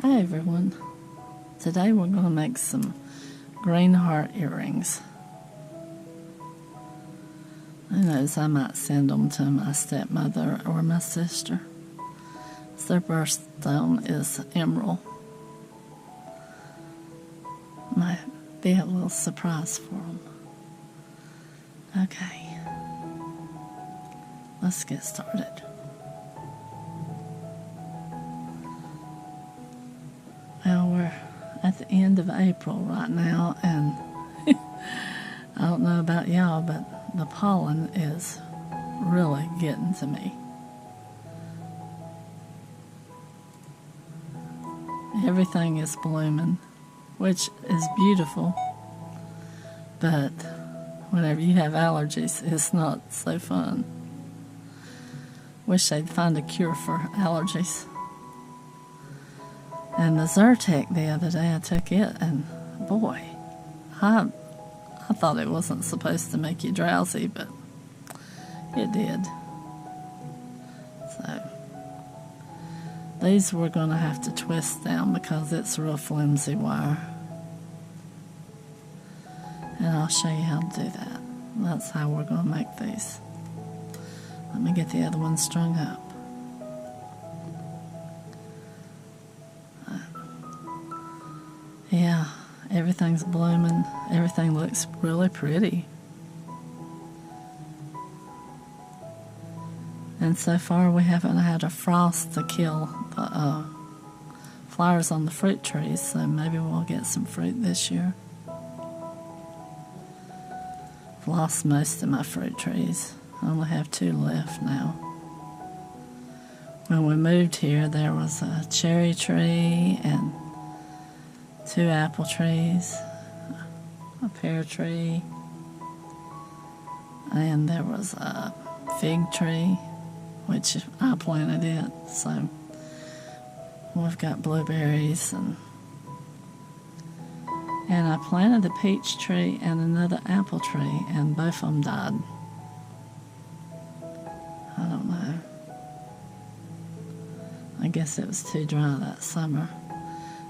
Hi everyone, today we're going to make some green heart earrings. Who knows, I might send them to my stepmother or my sister. Their birthstone is emerald. Might be a little surprise for them. Okay, let's get started. Well, we're at the end of April right now, and I don't know about y'all, but the pollen is really getting to me. Everything is blooming, which is beautiful, but whenever you have allergies, it's not so fun. Wish they'd find a cure for allergies. And the Zyrtec the other day, I took it, and boy, I thought it wasn't supposed to make you drowsy, but it did. So these we're going to have to twist down because it's real flimsy wire. And I'll show you how to do that. That's how we're going to make these. Let me get the other one strung up. Yeah, everything's blooming. Everything looks really pretty. And so far we haven't had a frost to kill the flowers on the fruit trees, so maybe we'll get some fruit this year. I've lost most of my fruit trees. I only have 2 left now. When we moved here, there was a cherry tree and 2 apple trees, a pear tree, and there was a fig tree, which I planted it, so we've got blueberries, and I planted a peach tree and another apple tree, and both of them died. I don't know. I guess it was too dry that summer.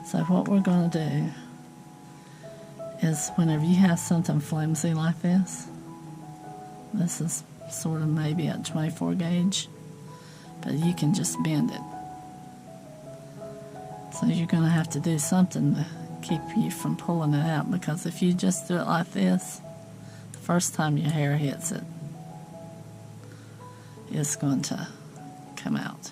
So what we're going to do is whenever you have something flimsy like this is sort of maybe a 24 gauge, but you can just bend it. So you're going to have to do something to keep you from pulling it out, because if you just do it like this, the first time your hair hits it, it's going to come out.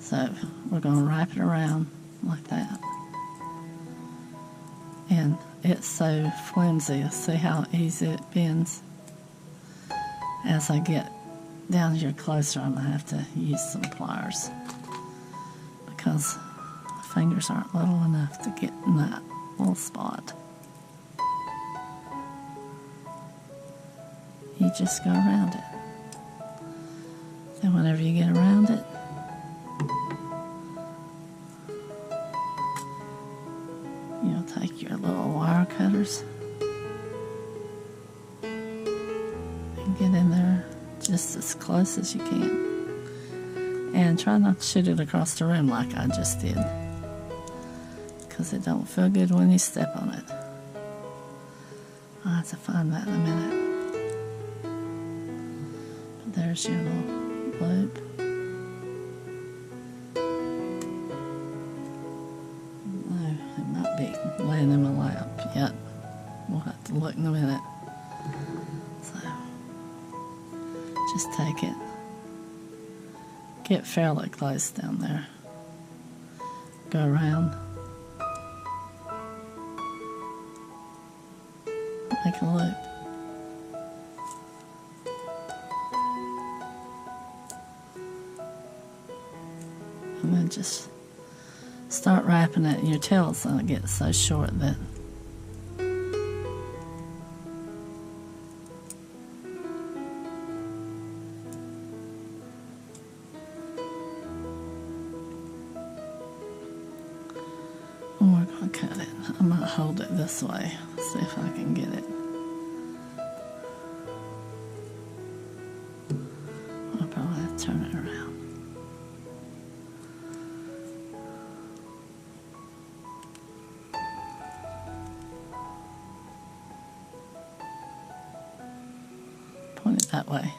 So we're going to wrap it around like that. And it's so flimsy. See how easy it bends? As I get down here closer, I'm going to have to use some pliers, because the fingers aren't little enough to get in that little spot. You just go around it. Then whenever you get around it, you'll take your little wire cutters and get in there just as close as you can. And try not to shoot it across the room like I just did, because it don't feel good when you step on it. I'll have to find that in a minute. But there's your little loop. Laying in my lap yet. We'll have to look in a minute. So just take it, get fairly close down there, go around, make a loop, and then just start wrapping it, and your tail's going to get so short that we're going to cut it. I'm going to hold it this way, see if I can get it. turn it around. Point it that way.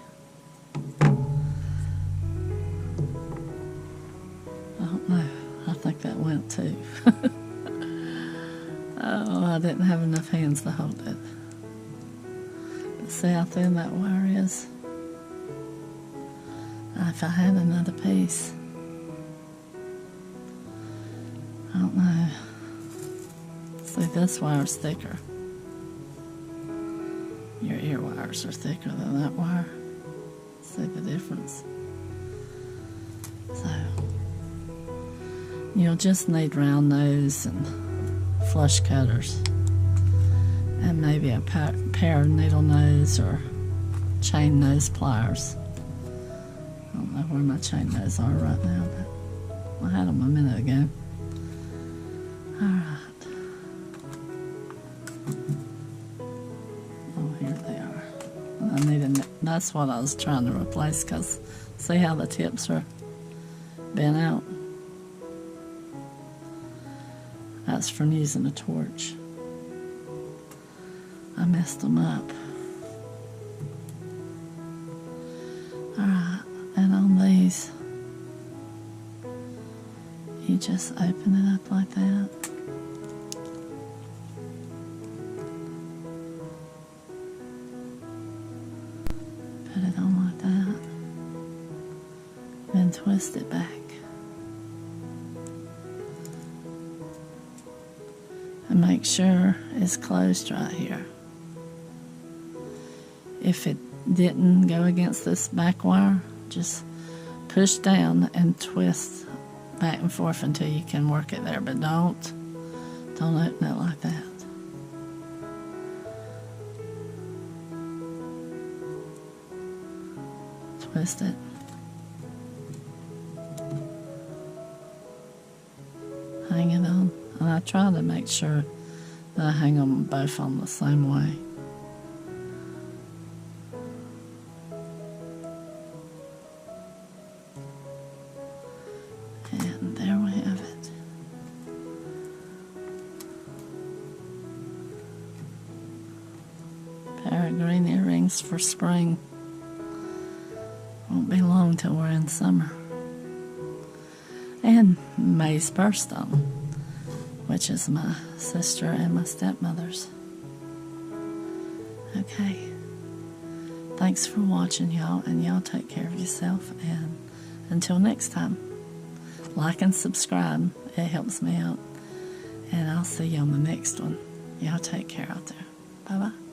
I don't know. I think that went too. Oh, I didn't have enough hands to hold it. But see how thin that wire is? If I had another piece, I don't know. See, this wire's thicker. Your ear wires are thicker than that wire. See the difference? So, you'll just need round nose and flush cutters. And maybe a pair of needle nose or chain nose pliers. I don't know where my chain nose are right now, but I had them a minute ago. Alright. Oh, here they are. I need that's what I was trying to replace, because see how the tips are bent out? That's from using a torch. I messed them up. Alright, and on these, you just open it up like that. Put it on like that. Then twist it back. And make sure it's closed right here. If it didn't go against this back wire, just push down and twist back and forth until you can work it there, but don't open it like that. Twist it. Hang it on. And I try to make sure that I hang them both on the same way. And there we have it. Pair of green earrings for spring. Won't be long till we're in summer. And May's birthstone, which is my sister and my stepmother's. Okay. Thanks for watching, y'all, and y'all take care of yourself, and until next time, like and subscribe. It helps me out, and I'll see you on the next one. Y'all take care out there. Bye-bye.